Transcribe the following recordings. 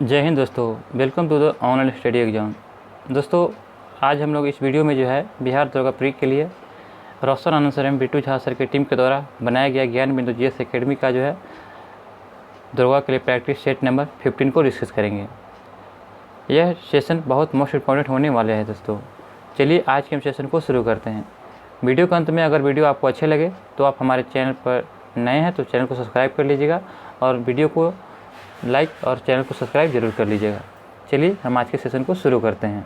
जय हिंद दोस्तों, welcome to the online study exam. दोस्तों, आज हम लोग इस वीडियो में जो है बिहार दरोगा प्री के लिए रोशन आनंद सर एवं बिट्टू झा सर की टीम के द्वारा बनाया गया ज्ञान बिंदु जीएस एकेडमी का जो है दरोगा के लिए प्रैक्टिस सेट नंबर 15 को डिस्कस करेंगे। यह सेशन बहुत मोस्ट इम्पॉर्टेंट होने वाले हैं दोस्तों। चलिए आज के हम सेशन को शुरू करते हैं। वीडियो के अंत में अगर वीडियो आपको अच्छे लगे तो आप हमारे चैनल पर नए हैं तो चैनल को सब्सक्राइब कर लीजिएगा और वीडियो को लाइक और चैनल को सब्सक्राइब जरूर कर लीजिएगा। चलिए हम आज के सेशन को शुरू करते हैं।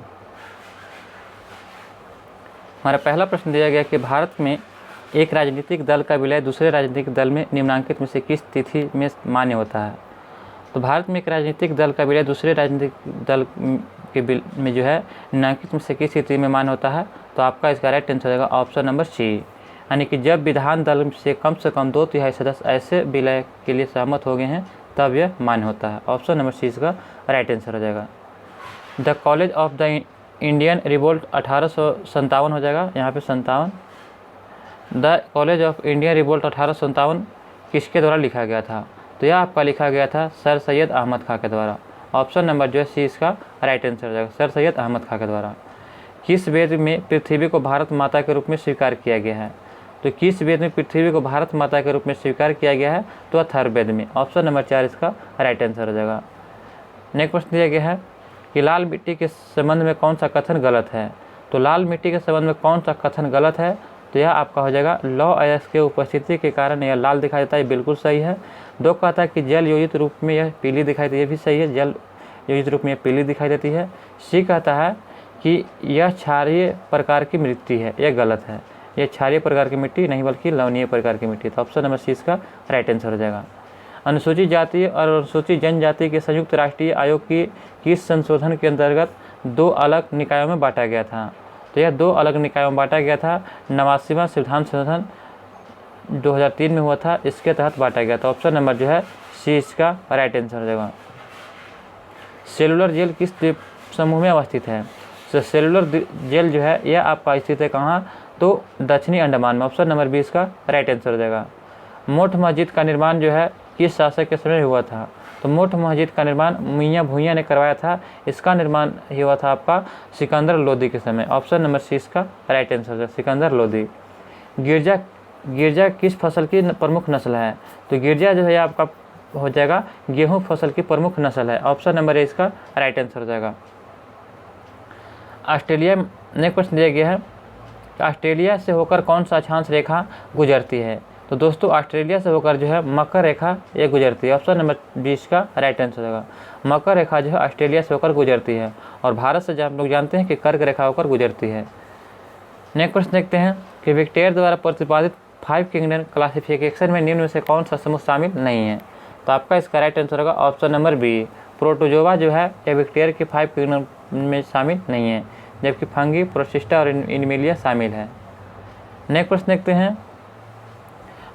हमारा पहला प्रश्न दिया गया कि भारत में एक राजनीतिक दल का विलय दूसरे राजनीतिक दल में निम्नलिखित में से किस तिथि में मान्य होता है। तो भारत में एक राजनीतिक दल का विलय दूसरे राजनीतिक दल के में जो है निम्नलिखित में से किस तिथि में मान्य होता है। तो आपका इसका राइट आंसर हो जाएगा ऑप्शन नंबर सी, यानी कि जब विधान दल से कम 2 तिहाई सदस्य ऐसे विलय के लिए सहमत हो गए हैं तब यह मान्य होता है। ऑप्शन नंबर सी इसका राइट आंसर हो जाएगा। The college of the Indian revolt 1857 हो जाएगा, यहाँ पे 57। The college of Indian revolt 1857 किसके द्वारा लिखा गया था। तो यह आपका लिखा गया था सर सैयद अहमद खां के द्वारा। ऑप्शन नंबर जो है सी इसका राइट आंसर हो जाएगा, सर सैयद अहमद खां के द्वारा। किस वेद में पृथ्वी को भारत माता के रूप में स्वीकार किया गया है। तो किस वेद में पृथ्वी को भारत माता के रूप में स्वीकार किया गया है। तो अथर्ववेद में। ऑप्शन नंबर 4 इसका राइट आंसर हो जाएगा। नेक्स्ट प्रश्न दिया गया है कि लाल मिट्टी के संबंध में कौन सा कथन गलत है। तो लाल मिट्टी के संबंध में कौन सा कथन गलत है। तो यह आपका हो जाएगा लौह अयस्क के उपस्थिति के कारण यह लाल दिखाई देता है, बिल्कुल सही है। 2 कहता है कि जल योजित रूप में यह पीली दिखाई देती है, ये भी सही है, जल योजित रूप में यह पीली दिखाई देती है। सी कहता है कि यह क्षारीय प्रकार की मिट्टी है, यह गलत है, यह क्षारीय प्रकार की मिट्टी नहीं बल्कि लवणीय प्रकार की मिट्टी। तो ऑप्शन नंबर सी इसका राइट आंसर हो जाएगा। अनुसूचित जाति और अनुसूचित जनजाति के संयुक्त राष्ट्रीय आयोग की किस संशोधन के अंतर्गत 2 अलग निकायों में बांटा गया था। तो यह 2 अलग निकायों में बांटा गया था। 89वां संविधान संशोधन 2003 में हुआ था, इसके तहत बांटा गया था। ऑप्शन नंबर जो है सी इसका राइट आंसर हो जाएगा। सेलुलर जेल किस द्वीप समूह में अवस्थित है। तो सेलुलर जेल जो है यह आपका स्थित है कहाँ। तो दक्षिणी अंडमान में। ऑप्शन नंबर 20 का राइट आंसर हो जाएगा। मोठ मस्जिद का निर्माण जो है किस शासक के समय हुआ था। तो मोठ मस्जिद का निर्माण मियाँ भूइयाँ ने करवाया था। इसका निर्माण हुआ था आपका सिकंदर लोदी के समय। ऑप्शन नंबर सी इसका राइट आंसर हो जाएगा, सिकंदर लोदी। गिरजा किस फसल की प्रमुख नस्ल है। तो गिरजा जो है आपका हो जाएगा गेहूँ फसल की प्रमुख नस्ल है। ऑप्शन नंबर ए इसका राइट आंसर हो जाएगा। ऑस्ट्रेलिया नेक्स्ट प्रश्न दिया गया है, ऑस्ट्रेलिया से होकर कौन सा अक्षांश रेखा गुजरती है। तो दोस्तों ऑस्ट्रेलिया से होकर जो है मकर रेखा ये गुजरती है। ऑप्शन नंबर 20 का राइट आंसर होगा। मकर रेखा जो है ऑस्ट्रेलिया से होकर गुजरती है और भारत से जब हम लोग जानते हैं कि कर्क रेखा होकर गुजरती है। नेक्स्ट प्रश्न देखते हैं कि विक्टेयर द्वारा प्रतिपादित 5 किंगडम क्लासिफिकेशन में निम्न में से कौन सा समूह शामिल नहीं है। तो आपका इसका राइट आंसर होगा ऑप्शन नंबर बी, प्रोटोजोआ जो है यह विक्टेयर के 5 किंगडम में शामिल नहीं है, जबकि फंगी, प्रोटिस्टा और एनिमेलिया शामिल है। नेक्स्ट प्रश्न देखते हैं।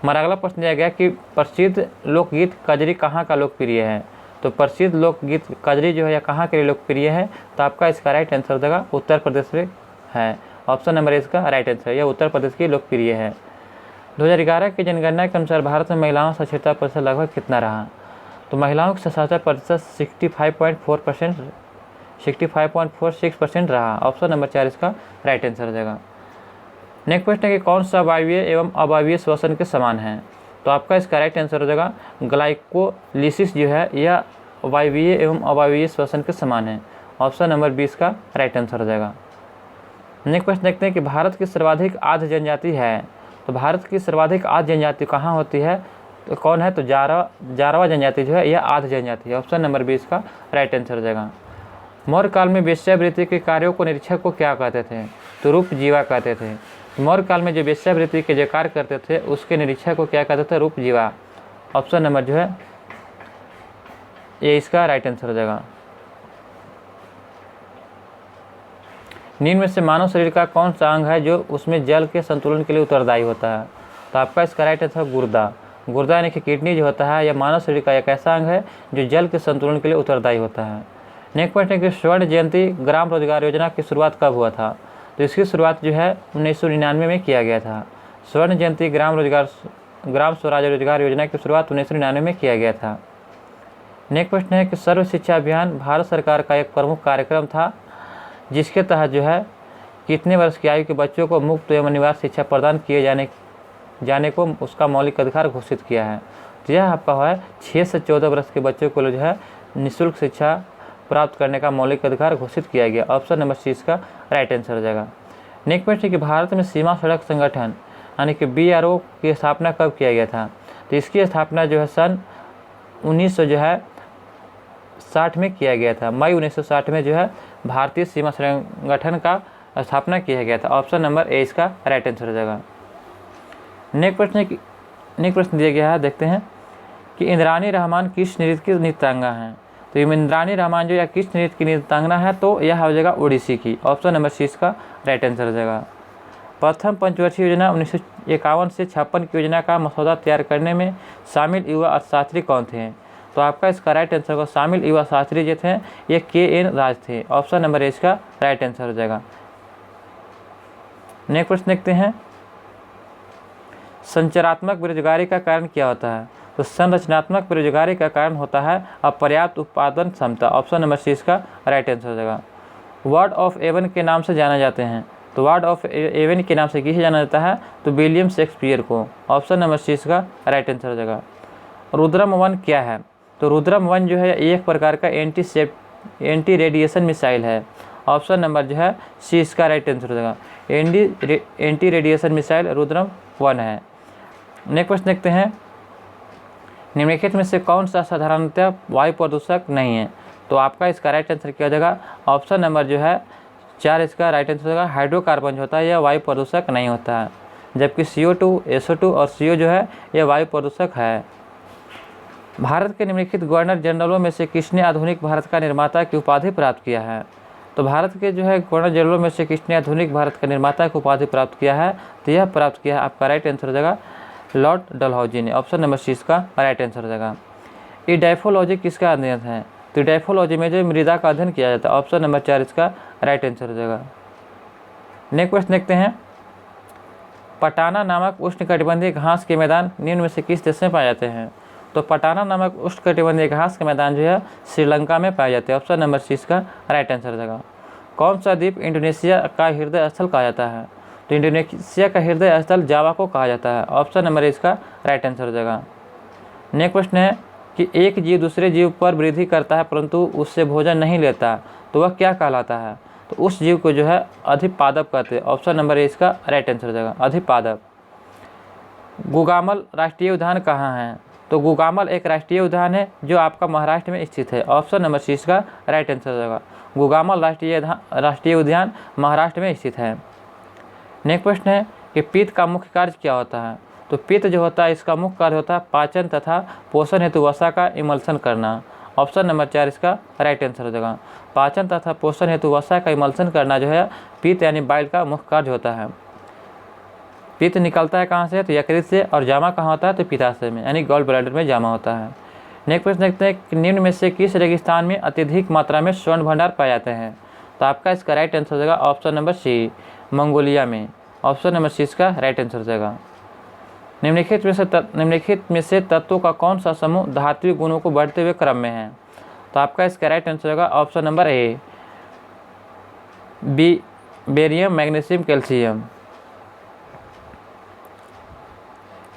हमारा अगला प्रश्न दिया गया कि प्रसिद्ध लोकगीत कजरी कहाँ का लोकप्रिय है। तो प्रसिद्ध लोकगीत कजरी जो है यह कहाँ के लिए लोकप्रिय है। तो आपका इसका राइट आंसर हो जाएगा उत्तर प्रदेश में है। ऑप्शन नंबर इसका राइट आंसर है, यह उत्तर प्रदेश की लोकप्रिय है। 2011 की जनगणना के अनुसार भारत में महिलाओं साक्षरता प्रतिशत लगभग कितना रहा। तो महिलाओं की साक्षरता प्रतिशत 65.46% रहा। ऑप्शन नंबर 4 इसका राइट आंसर हो जाएगा। नेक्स्ट प्रश्न है कि कौन सा वायवीय एवं अवायवीय श्वसन के समान है। तो आपका इसका राइट आंसर हो जाएगा ग्लाइकोलिसिस जो है यह वायवीय एवं अवायवीय श्वसन के समान है। ऑप्शन नंबर 20 का राइट आंसर हो जाएगा। नेक्स्ट प्रश्न देखते हैं कि भारत की सर्वाधिक आर्द्र जनजाति है। तो भारत की सर्वाधिक आर्द्र जनजाति कहाँ होती है। तो कौन है। तो जारवा जनजाति जो है यह आर्द्र जनजाति है। ऑप्शन नंबर 20 का राइट आंसर हो जाएगा। मौर्य काल में वेश्यावृत्ति के कार्यों को निरीक्षक को क्या कहते थे। तो रूप जीवा कहते थे। मौर्य काल में जो वेश्यावृत्ति के जो कार्य करते थे उसके निरीक्षक को क्या कहते थे, रूप जीवा। ऑप्शन नंबर जो है ये इसका राइट आंसर हो जाएगा। निम्न में से मानव शरीर का कौन सा अंग है जो उसमें जल के संतुलन के लिए उत्तरदायी होता है। तो आपका इसका राइट आंसर गुर्दा। गुर्दा यानी कि किडनी जो होता है यह मानव शरीर का एक ऐसा अंग है जो जल के संतुलन के लिए उत्तरदायी होता है। नेक्स्ट पॉइंट है कि स्वर्ण जयंती ग्राम रोजगार योजना की शुरुआत कब हुआ था। तो इसकी शुरुआत जो है 1999 में किया गया था। स्वर्ण जयंती ग्राम स्वराज रोजगार योजना की शुरुआत 1999 में किया गया था। नेक्स्ट प्रश्न है कि सर्व शिक्षा अभियान भारत सरकार का एक प्रमुख कार्यक्रम था जिसके तहत जो है कितने वर्ष की आयु के बच्चों को मुफ्त एवं अनिवार्य शिक्षा प्रदान किए जाने को उसका मौलिक अधिकार घोषित किया है। तो यह आपका है 6 से 14 वर्ष के बच्चों को जो है निःशुल्क शिक्षा प्राप्त करने का मौलिक अधिकार घोषित किया गया। ऑप्शन नंबर सी इसका राइट आंसर हो जाएगा। नेक्स्ट प्रश्न है कि भारत में सीमा सड़क संगठन यानी कि BRO की स्थापना कब किया गया था। तो इसकी स्थापना जो है सन 1960 में किया गया था। मई 1960 में जो है भारतीय सीमा संगठन का स्थापना किया गया था। ऑप्शन नंबर ए इसका राइट आंसर हो जाएगा। नेक्स्ट प्रश्न दिया गया है, देखते हैं कि इंद्राणी रहमान किस नृत्य की नृत्यांगना है। तो ये इंद्राणी रहमान जो या किस नृत्य की नृत्यांगना है, तो यह हो जाएगा ओडिसी की। ऑप्शन नंबर सी इसका राइट आंसर हो जाएगा। प्रथम पंचवर्षीय योजना 1951 से 56 की योजना का मसौदा तैयार करने में शामिल युवा अर्थशास्त्री कौन थे। तो आपका इसका राइट आंसर होगा शामिल युवा शास्त्री जो थे ये KN राज थे। ऑप्शन नंबर ए इसका राइट आंसर हो जाएगा। नेक्स्ट प्रश्न देखते हैं, संरचनात्मक बेरोजगारी का कारण क्या होता है। तो संरचनात्मक बेरोजगारी का कारण होता है अपर्याप्त उत्पादन क्षमता। ऑप्शन नंबर सी इसका राइट आंसर हो जाएगा। वार्ड ऑफ एवन के नाम से जाना जाते हैं। तो वार्ड ऑफ एवन के नाम से किसे जाना जाता है, तो विलियम शेक्सपियर को। ऑप्शन नंबर सी इसका राइट आंसर हो जाएगा। रुद्रम 1 क्या है। तो रुद्रम 1 जो है एक प्रकार का एंटी रेडिएशन मिसाइल है। ऑप्शन नंबर जो है सी इसका राइट आंसर हो जाएगा। एंटी रेडिएशन मिसाइल रुद्रम 1 है। नेक्स्ट प्रश्न देखते हैं, निम्नलिखित में से कौन सा साधारणतः वायु प्रदूषक नहीं है। तो आपका इसका राइट आंसर क्या हो जाएगा। ऑप्शन नंबर जो है 4 इसका राइट आंसर होगा। हाइड्रोकार्बन जो होता है यह वायु प्रदूषक नहीं होता है, जबकि CO2, SO2 और CO जो है यह वायु प्रदूषक है। भारत के निम्नलिखित गवर्नर जनरलों में से किसने आधुनिक भारत का निर्माता की उपाधि प्राप्त किया है। तो भारत के जो है गवर्नर जनरलों में से किसने आधुनिक भारत का निर्माता की उपाधि प्राप्त किया है। तो यह प्राप्त किया है आपका राइट आंसर हो जाएगा लॉर्ड डलहौजी ने। ऑप्शन नंबर सी इसका राइट आंसर हो जाएगा। इडाइफोलॉजी किसका अध्ययन है। तो इडाइफोलॉजी में जो मृदा का अध्ययन किया जाता है। ऑप्शन नंबर 4 इसका राइट आंसर हो जाएगा। नेक्स्ट क्वेश्चन देखते हैं, पटाना नामक उष्णकटिबंधीय घास के मैदान निम्न में से किस देश में पाए जाते हैं। तो पटाना नामक उष्णकटिबंधीय घास के मैदान जो है श्रीलंका में पाए जाते हैं। ऑप्शन नंबर सी इसका राइट आंसर हो जाएगा। कौन सा द्वीप इंडोनेशिया का हृदय स्थल कहा जाता है। तो इंडोनेशिया का हृदय स्थल जावा को कहा जाता है। ऑप्शन नंबर इसका राइट आंसर हो जाएगा। नेक्स्ट प्रश्न है कि एक जीव दूसरे जीव पर वृद्धि करता है परंतु उससे भोजन नहीं लेता, तो वह क्या कहलाता है। तो उस जीव को जो है अधिपादप कहते हैं। ऑप्शन नंबर ए इसका राइट आंसर हो जाएगा, अधिपादप। गुगामल राष्ट्रीय उद्यान कहाँ है। तो गुगामल एक राष्ट्रीय उद्यान है जो आपका महाराष्ट्र में स्थित है। ऑप्शन नंबर सी इसका राइट आंसर हो जाएगा। गुगामल राष्ट्रीय उद्यान महाराष्ट्र में स्थित है। नेक्स्ट प्रश्न है कि पित्त का मुख्य कार्य क्या होता है। तो पित्त जो होता है इसका मुख्य कार्य होता है पाचन तथा पोषण हेतु वसा का इमल्सन करना। ऑप्शन नंबर 4 इसका राइट आंसर हो जाएगा। पाचन तथा पोषण हेतु वसा का इमल्सन करना जो है पित्त यानी बाइल का मुख्य कार्य होता है। पित्त निकलता है कहाँ से, तो यकृत से, और जामा कहाँ होता है, तो पित्ताशय में यानी गॉल ब्लैडर में जामा होता है। नेक्स्ट प्रश्न देखते हैं कि निम्न में से किस रेगिस्तान में अत्यधिक मात्रा में स्वर्ण भंडार पाए जाते हैं। तो आपका इसका राइट आंसर हो जाएगा ऑप्शन नंबर सी, मंगोलिया में। ऑप्शन नंबर सी इसका राइट आंसर हो जाएगा। निम्नलिखित में से तत्वों का कौन सा समूह धात्विक गुणों को बढ़ते हुए क्रम में है। तो आपका इसका राइट आंसर होगा option number A, barium, magnesium, calcium.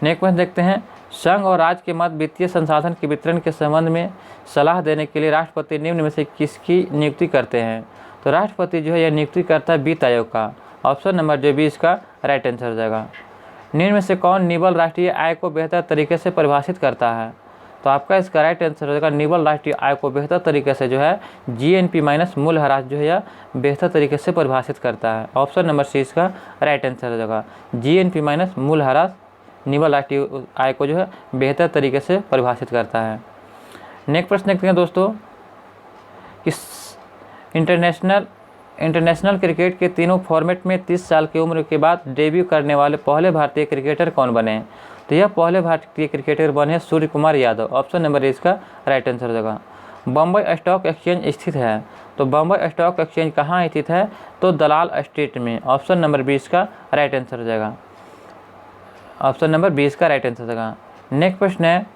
Next question देखते हैं, संघ और राज्य के मध्य वित्तीय संसाधन के वितरण के संबंध में सलाह देने के लिए राष्ट्रपति निम्न में से किसकी नियुक्ति करते हैं। तो राष्ट्रपति जो है यह नियुक्ति करता है वित्त आयोग का। ऑप्शन नंबर जो 20 का राइट आंसर हो जाएगा। निम्न में से कौन निवल राष्ट्रीय आय को बेहतर तरीके से परिभाषित करता है। तो आपका इसका राइट आंसर हो जाएगा निवल राष्ट्रीय आय को बेहतर तरीके से जो है GNP माइनस मूल्यह्रास जो है बेहतर तरीके से परिभाषित करता है। ऑप्शन नंबर सी इसका राइट आंसर हो जाएगा। GNP माइनस मूल्यह्रास निवल राष्ट्रीय आय को जो है बेहतर तरीके से परिभाषित करता है। नेक्स्ट प्रश्न देखते हैं दोस्तों, इस इंटरनेशनल क्रिकेट के तीनों फॉर्मेट में 30 साल की उम्र के बाद डेब्यू करने वाले पहले भारतीय क्रिकेटर कौन बने। तो यह पहले भारतीय क्रिकेटर बने सूर्य कुमार यादव। ऑप्शन नंबर इसका राइट आंसर हो जाएगा। बम्बई स्टॉक एक्सचेंज स्थित है। तो बम्बई स्टॉक एक्सचेंज कहाँ स्थित है, तो दलाल स्ट्रीट में। ऑप्शन नंबर 20 का राइट आंसर हो जाएगा। ऑप्शन नंबर 20 का राइट आंसर हो जाएगा। नेक्स्ट प्रश्न है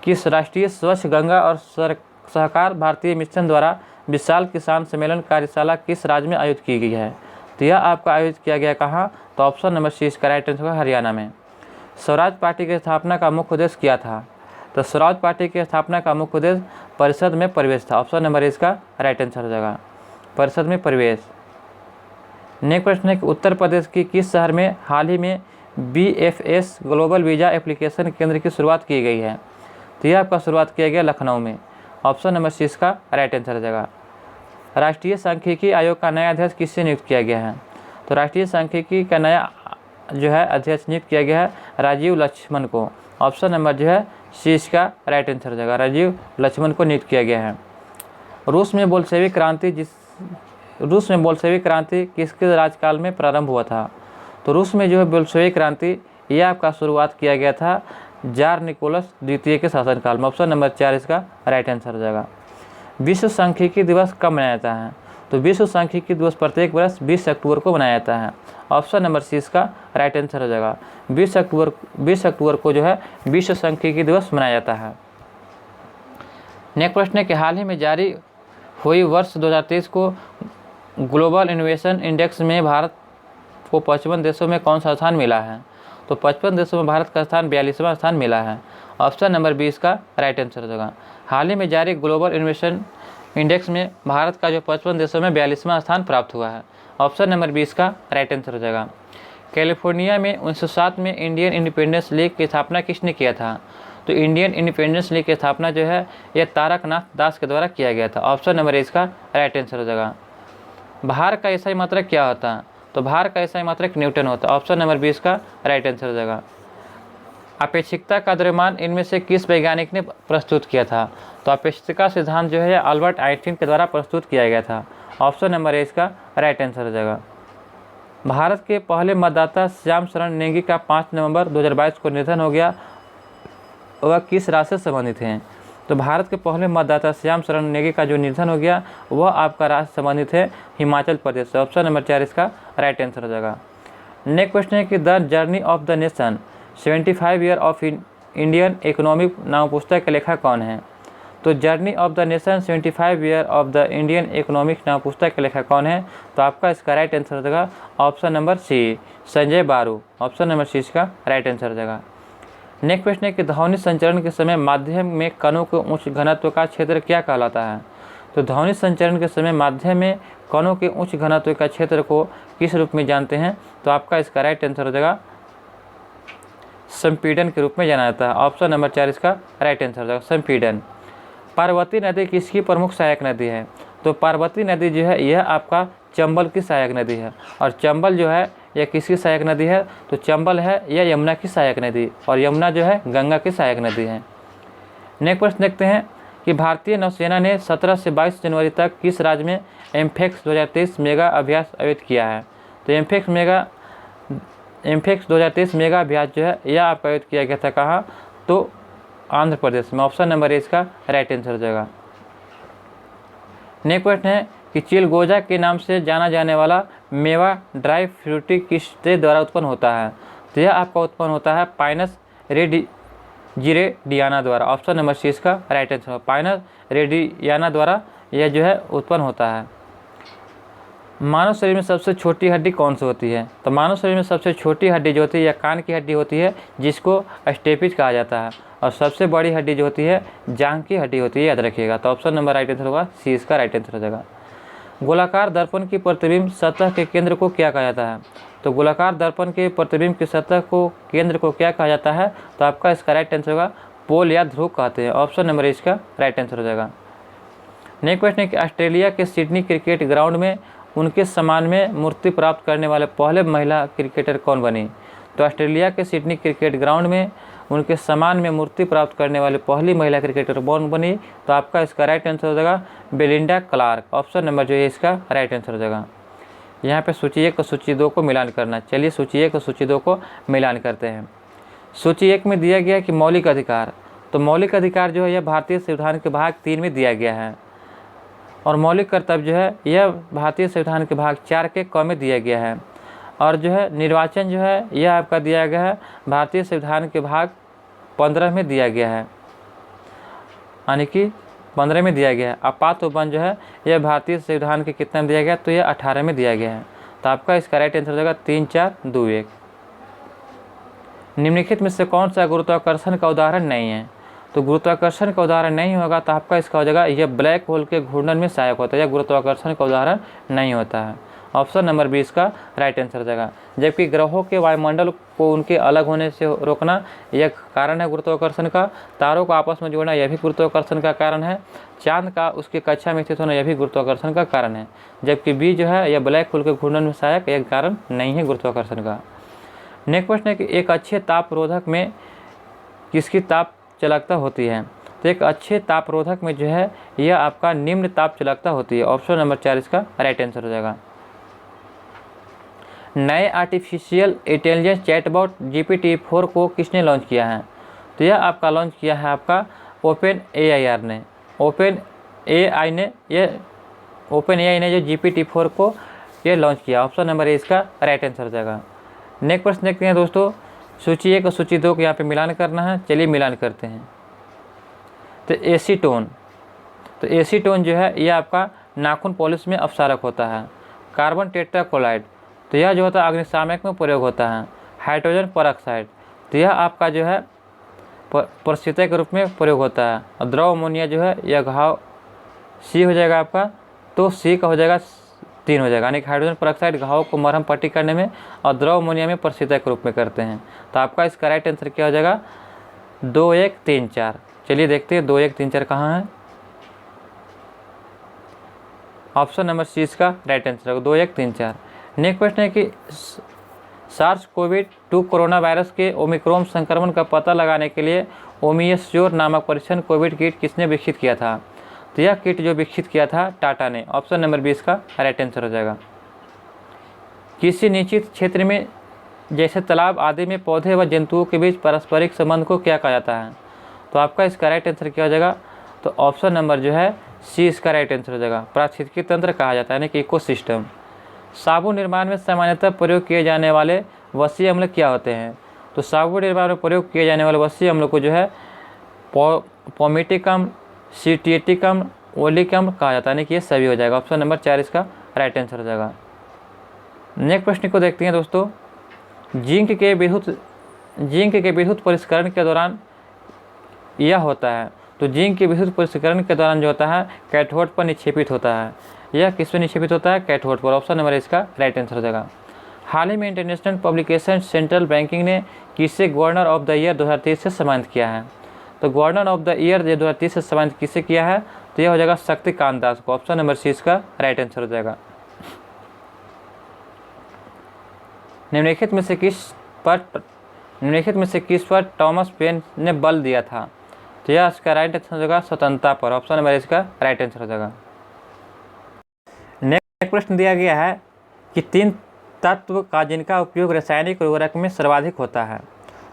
किस राष्ट्रीय स्वच्छ गंगा और सहकार भारतीय मिशन द्वारा विशाल किसान सम्मेलन कार्यशाला किस राज्य में आयोजित की गई है? तो यह आपका आयोजित किया गया कहाँ? तो ऑप्शन नंबर सी इसका राइट आंसर होगा हरियाणा में। स्वराज पार्टी की स्थापना का मुख्य उद्देश्य क्या था? तो स्वराज पार्टी की स्थापना का मुख्य उद्देश्य परिषद में प्रवेश था। ऑप्शन नंबर इसका राइट आंसर हो जाएगा, परिषद में प्रवेश। नेक्स्ट प्रश्न है कि उत्तर प्रदेश की किस शहर में हाल ही में BFS ग्लोबल वीज़ा एप्लीकेशन केंद्र की शुरुआत की गई है? तो यह आपका शुरुआत किया गया लखनऊ में। ऑप्शन नंबर सी इसका राइट आंसर हो जाएगा। राष्ट्रीय सांख्यिकी आयोग का नया अध्यक्ष किससे नियुक्त किया गया है? तो राष्ट्रीय सांख्यिकी का नया जो है अध्यक्ष नियुक्त किया गया है राजीव लक्ष्मण को। ऑप्शन नंबर जो है सी इसका राइट आंसर हो जाएगा, राजीव लक्ष्मण को नियुक्त किया गया है। रूस में बोल्शेविक क्रांति किसके राज्यकाल में प्रारंभ हुआ था? तो रूस में जो है बोल्शेविक क्रांति यह आपका शुरुआत किया गया था जार निकोलस द्वितीय के शासनकाल में। ऑप्शन नंबर 4 इसका राइट आंसर हो जाएगा। विश्व सांख्यिकी दिवस कब मनाया जाता है? तो विश्व सांख्यिकी दिवस प्रत्येक वर्ष 20 अक्टूबर को मनाया जाता है। ऑप्शन नंबर सी इसका राइट आंसर हो जाएगा। 20 अक्टूबर को जो है विश्व सांख्यिकी दिवस मनाया जाता है। नेक्स्ट प्रश्न है कि हाल ही में जारी हुई वर्ष 2023 को ग्लोबल इनोवेशन इंडेक्स में भारत को 55 देशों में कौन सा स्थान मिला है? तो 55 देशों में भारत का स्थान 42वां स्थान मिला है। ऑप्शन नंबर 20 का राइट आंसर हो जाएगा। हाल ही में जारी ग्लोबल इनोवेशन इंडेक्स में भारत का जो 55 देशों में 42वां स्थान प्राप्त हुआ है। ऑप्शन नंबर 20 का राइट आंसर हो जाएगा। कैलिफोर्निया में 1907 में इंडियन इंडिपेंडेंस लीग की स्थापना किसने किया था? तो इंडियन इंडिपेंडेंस लीग की स्थापना जो है यह तारकनाथ दास के द्वारा किया गया था। ऑप्शन नंबर इसका राइट आंसर हो जाएगा। भार का एसआई मात्रक क्या होता है? तो भार का एसआई मात्रक न्यूटन होता है। ऑप्शन नंबर 20 का राइट आंसर हो जाएगा। अपेक्षिकता का द्रव्यमान इनमें से किस वैज्ञानिक ने प्रस्तुत किया था? तो अपेक्षिकता सिद्धांत जो है अल्बर्ट आइंस्टीन के द्वारा प्रस्तुत किया गया था। ऑप्शन नंबर ए इसका राइट आंसर हो जाएगा। भारत के पहले मतदाता श्याम शरण नेगी का 5 नवंबर 2022 को निधन हो गया, वह किस राज्य से संबंधित हैं? तो भारत के पहले मतदाता श्याम शरण नेगी का जो निधन हो गया वह आपका राज्य संबंधित है हिमाचल प्रदेश से। ऑप्शन नंबर 4 इसका राइट आंसर हो जाएगा। नेक्स्ट क्वेश्चन है कि the journey of the nation 75 year of Indian economic नाम पुस्तक के लेखक कौन है? तो journey of the nation 75 year of the Indian economic नाम पुस्तक के लेखक कौन है? तो आपका इसका राइट आंसर हो जाएगा ऑप्शन नंबर सी संजय बारू। ऑप्शन नंबर सी इसका राइट आंसर हो जाएगा। नेक्स्ट क्वेश्चन है कि ध्वनि संचरण के समय माध्यम में कणों के उच्च घनत्व का क्षेत्र क्या कहलाता है? तो ध्वनि संचरण के समय माध्यम में कणों के उच्च घनत्व का क्षेत्र को किस रूप में जानते हैं? तो आपका इसका राइट आंसर हो जाएगा संपीड़न के रूप में जाना जाता है। ऑप्शन नंबर 4 इसका राइट आंसर हो जाएगा संपीड़न। पार्वती नदी किसकी प्रमुख सहायक नदी है? तो पार्वती नदी जो है यह आपका चंबल की सहायक नदी है। और चंबल जो है यह किसकी सहायक नदी है? तो चंबल है यह यमुना की सहायक नदी, और यमुना जो है गंगा की सहायक नदी है। नेक्स्ट प्रश्न देखते हैं कि भारतीय नौसेना ने 17 से 22 जनवरी तक किस राज्य में एमफेक्स 2023 मेगा अभ्यास आयोजित किया है? तो एमफेक्स 2023 मेगा अभ्यास जो है यह आपका आयोजित किया गया था कहाँ? तो आंध्र प्रदेश में। ऑप्शन नंबर ए इसका राइट आंसर हो जाएगा। नेक्स्ट क्वेश्चन है कि चिलगोजा के नाम से जाना जाने वाला मेवा ड्राई फ्रूटी किसके द्वारा उत्पन्न होता है? तो यह आपका उत्पन्न होता है पाइनस रेडिजिरेडियाना द्वारा। ऑप्शन नंबर सी इसका राइट आंसर है। पाइनस रेडियाना द्वारा यह जो है उत्पन्न होता है। मानव शरीर में सबसे छोटी हड्डी कौन सी होती है? तो मानव शरीर में सबसे छोटी हड्डी जो होती है यह कान की हड्डी होती है, जिसको स्टेपिज कहा जाता है। और सबसे बड़ी हड्डी जो होती है जांघ की हड्डी होती है, याद रखिएगा। तो ऑप्शन नंबर राइट आंसर होगा सी इसका राइट आंसर हो जाएगा। गोलाकार दर्पण की प्रतिबिंब सतह के केंद्र को क्या कहा जाता है? तो गोलाकार दर्पण के प्रतिबिंब की सतह को केंद्र को क्या कहा जाता है? तो आपका इसका राइट आंसर होगा पोल या ध्रुव कहते हैं। ऑप्शन नंबर इसका राइट आंसर हो जाएगा। नेक्स्ट क्वेश्चन है कि ऑस्ट्रेलिया के सिडनी क्रिकेट ग्राउंड में उनके सम्मान में मूर्ति प्राप्त करने वाले पहले महिला क्रिकेटर कौन बनी? तो ऑस्ट्रेलिया के सिडनी क्रिकेट ग्राउंड में उनके सम्मान में मूर्ति प्राप्त करने वाली पहली महिला क्रिकेटर कौन बनी? तो आपका इसका राइट आंसर हो जाएगा बेलिंडा क्लार्क। ऑप्शन नंबर जो है इसका राइट आंसर हो जाएगा। यहाँ पे सूची 1 और सूची 2 को मिलान करना। चलिए सूची 1 और सूची 2 को मिलान करते हैं। सूची 1 में दिया गया कि मौलिक अधिकार, तो मौलिक अधिकार जो है यह भारतीय संविधान के भाग 3 में दिया गया है। और मौलिक कर्तव्य जो है यह भारतीय संविधान के भाग 4 के क में दिया गया है। और जो है निर्वाचन जो है यह आपका दिया गया है भारतीय संविधान के भाग 15 में दिया गया है। यानी कि 15 में दिया गया है। आपात उपवन जो है यह भारतीय संविधान के कितने में दिया गया है, तो यह 18 में दिया गया है। तो आपका इसका राइट आंसर हो जाएगा 3, 4, 2, 1। निम्नलिखित में से कौन सा गुरुत्वाकर्षण का उदाहरण नहीं है? तो गुरुत्वाकर्षण का उदाहरण नहीं होगा तो आपका इसका हो जाएगा यह ब्लैक होल के घूर्णन में सहायक होता है, यह गुरुत्वाकर्षण का उदाहरण नहीं होता है। ऑप्शन नंबर 20 का राइट आंसर हो जाएगा। जबकि ग्रहों के वायुमंडल को उनके अलग होने से रोकना यह कारण है गुरुत्वाकर्षण का। तारों को आपस में जोड़ना यह भी गुरुत्वाकर्षण का कारण है। चांद का उसकी कक्षा में स्थित होना यह भी गुरुत्वाकर्षण का कारण है। जबकि बी जो है यह ब्लैक होल के घूर्णन में सहायक यह कारण नहीं है गुरुत्वाकर्षण का। नेक्स्ट प्रश्न है कि एक अच्छे तापरोधक में किसकी ताप चालकता होती है? तो एक अच्छे तापरोधक में जो है यह आपका निम्न ताप चालकता होती है। ऑप्शन नंबर 4 इसका राइट आंसर हो जाएगा। नए आर्टिफिशियल इंटेलिजेंस चैटबॉट GPT-4 को किसने लॉन्च किया है? तो यह आपका लॉन्च किया है आपका ओपन AI ने। ओपन AI ने जो GPT-4 को ये लॉन्च किया। ऑप्शन नंबर 1 इसका राइट आंसर हो जाएगा। नेक्स्ट प्रश्न देखते हैं दोस्तों, सूची 1 और सूची 2 को यहाँ पे मिलान करना है। चलिए मिलान करते हैं। तो एसीटोन, तो एसीटोन जो है यह आपका नाखून पॉलिश में अपसारक होता है। कार्बन टेट्राक्लोराइड, तो यह जो होता है अग्निशामक में प्रयोग होता है। हाइड्रोजन परऑक्साइड, तो यह आपका जो है प्रशीतक के रूप में प्रयोग होता है। और द्रव अमोनिया जो है यह घाव सी हो जाएगा आपका, तो सी का हो जाएगा 3 हो जाएगा। यानी कि हाइड्रोजन परऑक्साइड घाव को मरहम पट्टी करने में और द्रव अमोनिया में प्रशीतक के रूप में करते हैं। तो आपका इसका राइट आंसर क्या हो जाएगा? 2, 1, 3, 4। चलिए देखते हैं 2, 1, 3, 4 कहाँ है। ऑप्शन नंबर सी इसका राइट आंसर होगा 2, 1, 3, 4। नेक्स्ट प्रश्न है कि SARS-CoV-2 कोरोना वायरस के ओमिक्रॉन संक्रमण का पता लगाने के लिए ओमियश्योर नामक परीक्षण कोविड किट किसने विकसित किया था? तो यह किट जो विकसित किया था टाटा ने। ऑप्शन नंबर 20 का राइट आंसर हो जाएगा। किसी निश्चित क्षेत्र में जैसे तालाब आदि में पौधे व जंतुओं के बीच पारस्परिक संबंध को क्या कहा जाता है? तो आपका इसका राइट आंसर क्या हो जाएगा? तो ऑप्शन नंबर जो है सी इसका राइट आंसर हो जाएगा। पारिस्थितिकी तंत्र कहा जाता है, यानी कि इकोसिस्टम। साबुन निर्माण में सामान्यतः प्रयोग किए जाने वाले वसीय अम्ल क्या होते हैं? तो साबुन निर्माण में प्रयोग किए जाने वाले वसीय अम्ल को जो है पॉमिटिक अम्ल, सीटिएटिक अम्ल, ओलिक अम्ल कहा जाता है, यानी कि ये सभी हो जाएगा। ऑप्शन नंबर 4 इसका राइट आंसर हो जाएगा। नेक्स्ट प्रश्न को देखते हैं दोस्तों, जिंक के विद्युत परिष्करण के दौरान यह होता है। तो जिंक के विद्युत परिष्करण के दौरान जो होता है कैथोड पर निक्षेपित होता है। यह किस पर निक्षेपित होता है? कैथोड पर। ऑप्शन नंबर इसका राइट आंसर हो जाएगा। हाल ही में इंटरनेशनल पब्लिकेशन सेंट्रल बैंकिंग ने किसे गवर्नर ऑफ द ईयर 2023 से सम्मानित किया है? तो गवर्नर ऑफ द ईयर 2023 से सम्मानित किसे किया है? तो यह हो जाएगा शक्तिकांत दास को। ऑप्शन नंबर सी इसका राइट आंसर हो जाएगा। निम्नलिखित में से किस पर थॉमस पेन ने बल दिया था? तो यह इसका राइट आंसर हो जाएगा स्वतंत्रता पर। ऑप्शन नंबर इसका राइट आंसर हो जाएगा। नेक्स्ट प्रश्न दिया गया है कि 3 तत्व का जिनका उपयोग रासायनिक उर्वरक में सर्वाधिक होता है।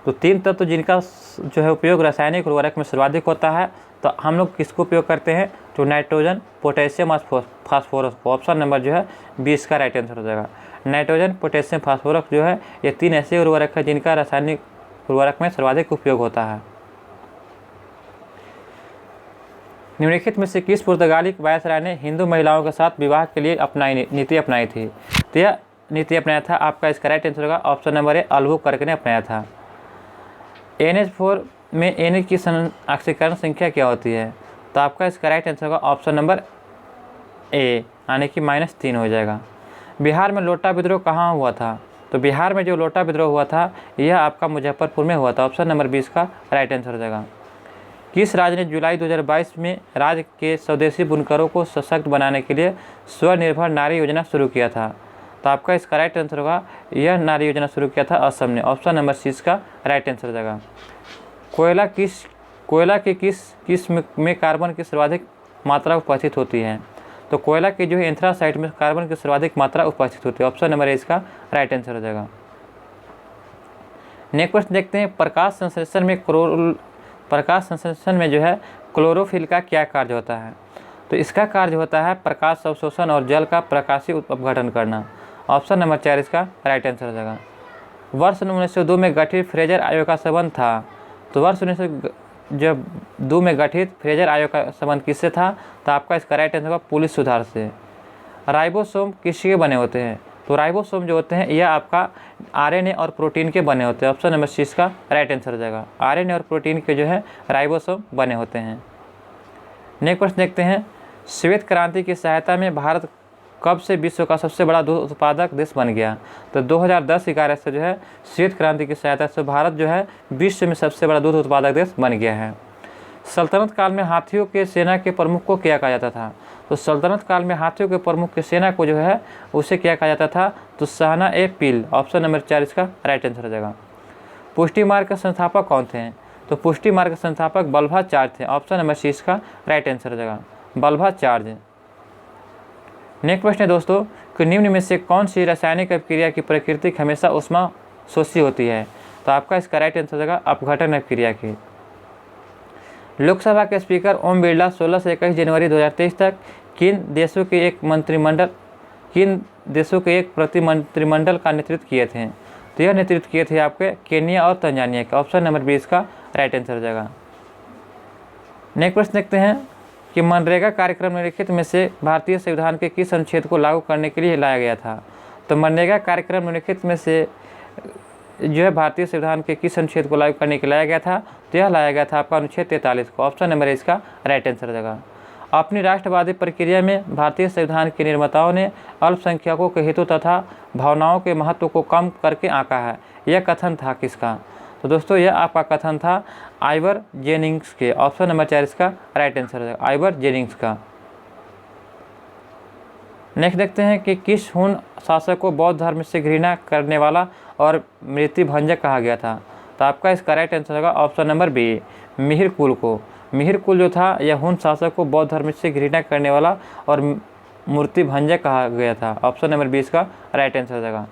तो 3 तत्व जिनका जो है उपयोग रासायनिक उर्वरक में सर्वाधिक होता है, तो हम लोग किसको उपयोग करते हैं? तो नाइट्रोजन, पोटेशियम और फास्फोरस को। ऑप्शन नंबर जो है 20 का राइट आंसर हो जाएगा। नाइट्रोजन, पोटेशियम, फास्फोरस जो है ये 3 ऐसे उर्वरक है जिनका रासायनिक उर्वरक में सर्वाधिक उपयोग होता है। निम्नलिखित में से किस पुर्तगाली वायसराय ने हिंदू महिलाओं के साथ विवाह के लिए नीति अपनाई थी? तो यह नीति अपनाया था आपका इसका राइट आंसर होगा ऑप्शन नंबर ए अल्बुकर्क ने अपनाया था। NH4 में NH की ऑक्सीकरण संख्या क्या होती है? तो आपका इसका राइट आंसर होगा ऑप्शन नंबर ए, यानी कि -3 हो जाएगा। बिहार में लोटा विद्रोह कहाँ हुआ था? तो बिहार में जो लोटा विद्रोह हुआ था यह आपका मुजफ्फरपुर में हुआ था। ऑप्शन नंबर 20 का राइट आंसर हो जाएगा। किस राज्य ने जुलाई 2022 में राज्य के स्वदेशी बुनकरों को सशक्त बनाने के लिए स्वनिर्भर नारी योजना शुरू किया था? तो आपका इसका राइट आंसर होगा यह नारी योजना शुरू किया था असम ने। ऑप्शन नंबर 6 का राइट आंसर हो जाएगा। कोयला की किस में कार्बन की सर्वाधिक मात्रा उपस्थित होती है? तो कोयला की जो है एंथ्रासाइट में कार्बन की सर्वाधिक मात्रा उपस्थित होती है। ऑप्शन नंबर ए इसका राइट आंसर हो जाएगा। नेक्स्ट क्वेश्चन देखते हैं, प्रकाश संश्लेषण में जो है क्लोरोफिल का क्या कार्य होता है? तो इसका कार्य होता है प्रकाश अवशोषण और जल का प्रकाशीय अपघटन करना। ऑप्शन नंबर 4 इसका राइट आंसर हो जाएगा। वर्ष 1902 में गठित फ्रेजर आयोग का संबंध था। तो वर्ष जब दो में गठित फ्रेजर आयोग का संबंध किससे था? तो आपका इसका राइट आंसर होगा पुलिस सुधार से। राइबोसोम किसके बने होते हैं? तो राइबोसोम जो होते हैं यह आपका आरएनए और प्रोटीन के बने होते हैं। ऑप्शन नंबर सी इसका राइट आंसर हो जाएगा। आरएनए और प्रोटीन के जो है राइबोसोम बने होते हैं। नेक्स्ट प्रश्न देखते हैं, श्वेत क्रांति की सहायता में भारत कब से विश्व का सबसे बड़ा दूध उत्पादक देश बन गया? तो 2010-11 से जो है श्वेत क्रांति की सहायता से भारत जो है विश्व में सबसे बड़ा दूध उत्पादक देश बन गया है। सल्तनत काल में हाथियों के सेना के प्रमुख को क्या कहा जाता था? तो सल्तनत काल में हाथियों के प्रमुख की सेना को जो है उसे क्या कहा जाता था? तो शाहना-ए-पील। ऑप्शन नंबर 4 इसका राइट आंसर हो जाएगा। पुष्टि मार्ग के संस्थापक कौन थे? तो पुष्टि मार्ग के संस्थापक वल्लभाचार्य थे। ऑप्शन नंबर सी इसका राइट आंसर हो जाएगा, वल्लभाचार्य। नेक्स्ट प्रश्न है दोस्तों कि निम्न में से कौन सी रासायनिक अभिक्रिया की प्रकृति हमेशा उष्मा शोषी होती है? तो आपका इसका राइट आंसर हो जाएगा अपघटन अभिक्रिया की। लोकसभा के स्पीकर ओम बिरला 16 से 21 जनवरी 2023 तक किन देशों के एक प्रतिमंत्रिमंडल का नेतृत्व किए थे? तो यह नेतृत्व किए थे आपके केन्या और तंजानिया का। ऑप्शन नंबर 20 का राइट आंसर हो जाएगा। नेक्स्ट प्रश्न देखते हैं कि मनरेगा कार्यक्रम निम्नलिखित में से भारतीय संविधान के किस अनुच्छेद को लागू करने के लिए लाया गया था? तो मनरेगा कार्यक्रम निम्नलिखित में से जो है भारतीय संविधान के किस अनुच्छेद को लागू करने के लिए लाया गया था? तो यह लाया गया था आपका अनुच्छेद 43 को। ऑप्शन नंबर इसका राइट आंसर हो जाएगा। अपनी राष्ट्रवादी प्रक्रिया में भारतीय संविधान के निर्माताओं ने अल्पसंख्यकों के हितों तथा भावनाओं के महत्व को कम करके आंका है। यह कथन था किसका? तो दोस्तों यह आपका कथन था आइवर जेनिंग्स के। ऑप्शन नंबर 4 इसका राइट आंसर हो जाएगा, आइवर जेनिंग्स का। नेक्स्ट देखते हैं कि किस हुन शासक को बौद्ध धर्म से घृणा करने वाला और मृत्युभंजक कहा गया था? तो आपका इसका राइट आंसर होगा ऑप्शन नंबर बी, मिहिर कुल को। मिहिर कुल जो था यह हुन शासक को बौद्ध धर्म से घृणा करने वाला और मृत्युभंजक कहा गया था। ऑप्शन नंबर 20 का राइट आंसर हो जाएगा।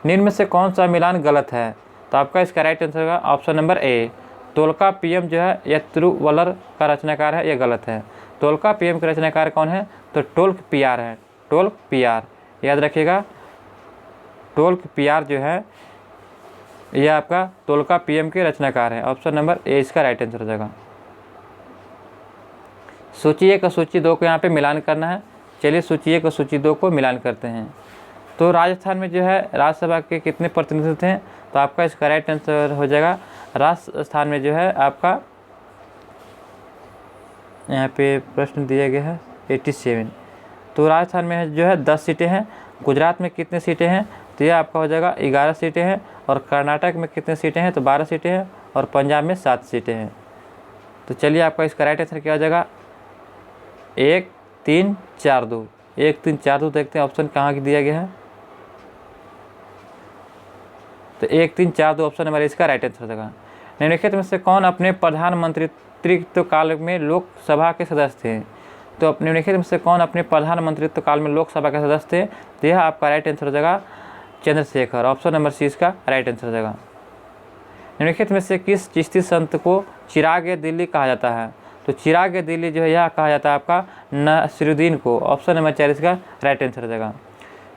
निम्न में से कौन सा मिलान गलत है? तो आपका इसका राइट आंसर होगा ऑप्शन नंबर ए, तोल्काप्पियम जो है यह तिरुवल्लर का रचनाकार है, यह गलत है। तोल्काप्पियम के रचनाकार कौन है? तो टोल्काप्पियर है, टोल्काप्पियर। याद रखिएगा टोल्काप्पियर जो है यह आपका तोल्काप्पियम के रचनाकार है। ऑप्शन नंबर ए इसका राइट आंसर हो जाएगा। सूची 1 और सूची 2 को यहाँ पे मिलान करना है। चलिए सूची 1 और सूची 2 को मिलान करते हैं। तो राजस्थान में जो है राज्यसभा के कितने प्रतिनिधि थे? तो आपका इसका राइट आंसर हो जाएगा राजस्थान में जो है आपका यहाँ पे प्रश्न दिया गया है 87। तो राजस्थान में जो है 10 सीटें हैं। गुजरात में कितने सीटें हैं? तो यह आपका हो जाएगा 11 सीटें हैं। और कर्नाटक में कितने सीटें हैं? तो 12 सीटें हैं। और पंजाब में 7 सीटें हैं। तो चलिए आपका इसका राइट आंसर क्या हो जाएगा? 1 3 4 2। 1 3 4 2 देखते हैं ऑप्शन कहाँ की दिया गया है। तो 1 3 4 2 ऑप्शन नंबर इसका राइट आंसर हो जाएगा। निम्नलिखित में से कौन अपने प्रधानमंत्रित्व काल में लोकसभा के सदस्य थे? तो निम्नलिखित में से कौन अपने प्रधानमंत्रित्व काल में लोकसभा के सदस्य थे? तो यह आपका राइट आंसर हो जाएगा चंद्रशेखर। ऑप्शन नंबर सी इसका राइट आंसर हो जाएगा। निम्नलिखित में से किस चिश्ती संत को चिराग-ए-दिल्ली कहा जाता है? तो चिराग-ए-दिल्ली जो है यह कहा जाता है आपका नसीरुद्दीन को। ऑप्शन नंबर 4 इसका राइट आंसर हो जाएगा।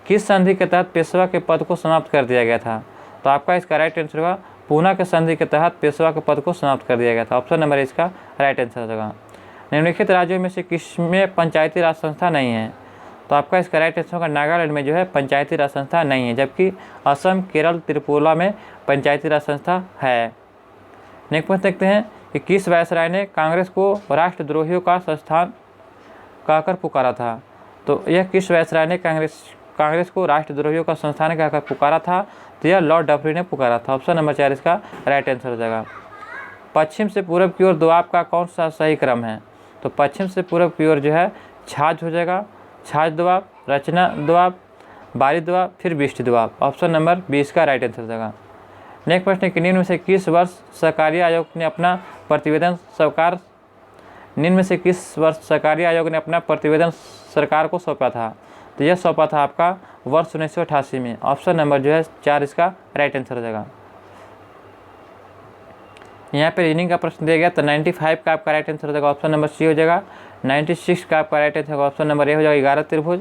किस संधि के तहत पेशवा के पद को समाप्त कर दिया गया था? तो आपका इसका राइट आंसर होगा पूना के संधि के तहत पेशवा के पद को समाप्त कर दिया गया था। ऑप्शन नंबर इसका राइट आंसर हो जाएगा। निम्नलिखित राज्यों में से किसमें पंचायती राज संस्था नहीं है? तो आपका इसका राइट आंसर होगा नागालैंड में जो है पंचायती राज संस्था नहीं है, जबकि असम, केरल, त्रिपुरा में पंचायती राज संस्था है। नेक्स्ट प्रश्न देखते हैं कि किस वायसराय ने कांग्रेस को राष्ट्रद्रोहियों का संस्थान कहकर पुकारा था? तो यह किस वायसराय ने कांग्रेस को राष्ट्रद्रोहियों का संस्थान कहकर पुकारा था? तो यह लॉर्ड डफरी ने पुकारा था। ऑप्शन नंबर 4 इसका राइट आंसर हो जाएगा। पश्चिम से पूर्व की ओर दोआब का कौन सा सही क्रम है? तो पश्चिम से पूर्व की ओर जो है छाछ हो जाएगा, छाछ दोआब, रचना दोआब, बारी दोआब, फिर बिष्ट दोआब। ऑप्शन नंबर 20 का राइट आंसर हो जाएगा। नेक्स्ट प्रश्न है कि निम्न में से किस वर्ष सरकारी आयोग ने अपना प्रतिवेदन सरकार को सौंपा था? तो यह सौंपा था आपका वर्ष 1988 में। ऑप्शन नंबर जो है 4 इसका राइट आंसर हो जाएगा। यहाँ पे रीजनिंग का प्रश्न दिया गया तो 95 का आपका राइट आंसर हो जाएगा। ऑप्शन नंबर सी हो जाएगा। 96 का आपका राइट आंसर होगा। ऑप्शन नंबर ए हो जाएगा 11 त्रिभुज।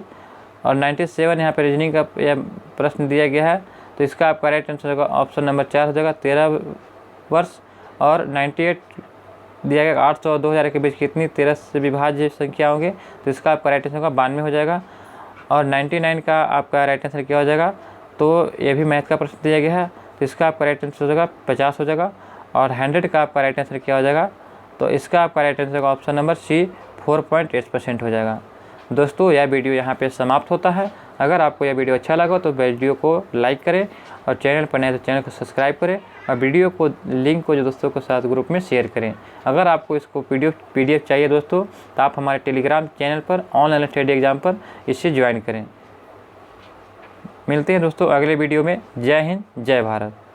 और 97 यहाँ पे रीजनिंग का यह प्रश्न दिया गया है तो इसका आपका राइट आंसर होगा ऑप्शन नंबर 4 हो जाएगा 13 वर्ष। और 98 दिया गया 800 और 2000 के बीच कितनी 13 से विभाज्य संख्या होंगे, तो इसका आपका राइट आंसर होगा 92 हो जाएगा। और 99 का आपका राइट आंसर क्या हो जाएगा, तो ये भी मैथ का प्रश्न दिया गया है, तो इसका आपका राइट आंसर हो जाएगा 50 हो जाएगा। और 100 का आपका राइट आंसर क्या हो जाएगा, तो इसका आपका राइट आंसर का ऑप्शन नंबर सी 4.8% हो जाएगा। दोस्तों यह वीडियो यहाँ पे समाप्त होता है। अगर आपको यह वीडियो अच्छा लगा तो वीडियो को लाइक करें और चैनल पर नए तो चैनल को सब्सक्राइब करें और वीडियो को लिंक को जो दोस्तों के साथ ग्रुप में शेयर करें। अगर आपको इसको PDF चाहिए दोस्तों तो आप हमारे टेलीग्राम चैनल पर ऑनलाइन स्टडी एग्जाम पर इसे ज्वाइन करें। मिलते हैं दोस्तों अगले वीडियो में। जय हिंद, जय भारत।